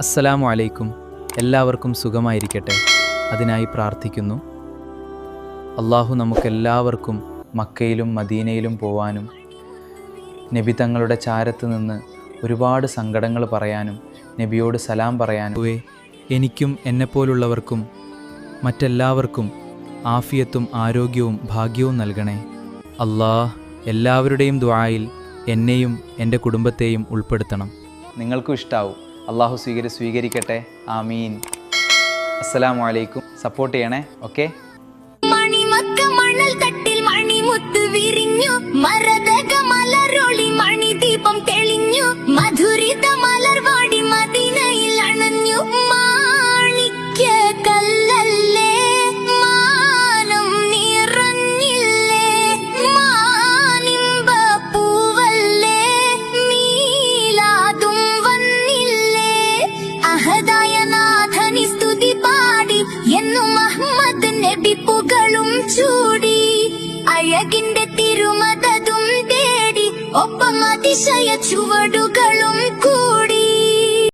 അസ്സലാമു അലൈക്കും. എല്ലാവർക്കും സുഖമായിരിക്കട്ടെ, അതിനായി പ്രാർത്ഥിക്കുന്നു. അള്ളാഹു നമുക്കെല്ലാവർക്കും മക്കയിലും മദീനയിലും പോവാനും നബി തങ്ങളുടെ ചാരത്ത് നിന്ന് ഒരുപാട് സങ്കടങ്ങൾ പറയാനും നബിയോട് സലാം പറയാനും എനിക്കും എന്നെപ്പോലുള്ളവർക്കും മറ്റെല്ലാവർക്കും ആഫിയത്തും ആരോഗ്യവും ഭാഗ്യവും നൽകണേ. അല്ലാഹ് എല്ലാവരുടെയും ദുആയിൽ എന്നെയും എൻ്റെ കുടുംബത്തെയും ഉൾപ്പെടുത്തണം. നിങ്ങൾക്കും ഇഷ്ടാവും. അള്ളാഹു സ്വീകരിക്കട്ടെ. ആമീൻ. അസ്സലാമു അലൈക്കും. സപ്പോർട്ട് ചെയ്യണേ. ഓക്കെ. മണിമക്ക മണൽ തട്ടിൽ മണിമുത്ത് വിരിഞ്ഞു, മരതക മലരൊളി മണിദീപം തെളിഞ്ഞു, മധുരിത മലർവാടി മദീനയിൽ അണഞ്ഞു. മാണിക്യ കല്ലല്ലേ മാനം നിറഞ്ഞില്ലേ, മാനിമ്പ പൂവല്ലേ മീലാദും വന്നില്ലേ. അഹദായ നാഥനി സ്തുതി പാടി എന്നും അഹ്മദ് നബി പുകളും ചൂടി, അഴകിന്റെ തിരുമദതും തേടി ഒപ്പം അതിശയ ചുവടുകളും കൂടി.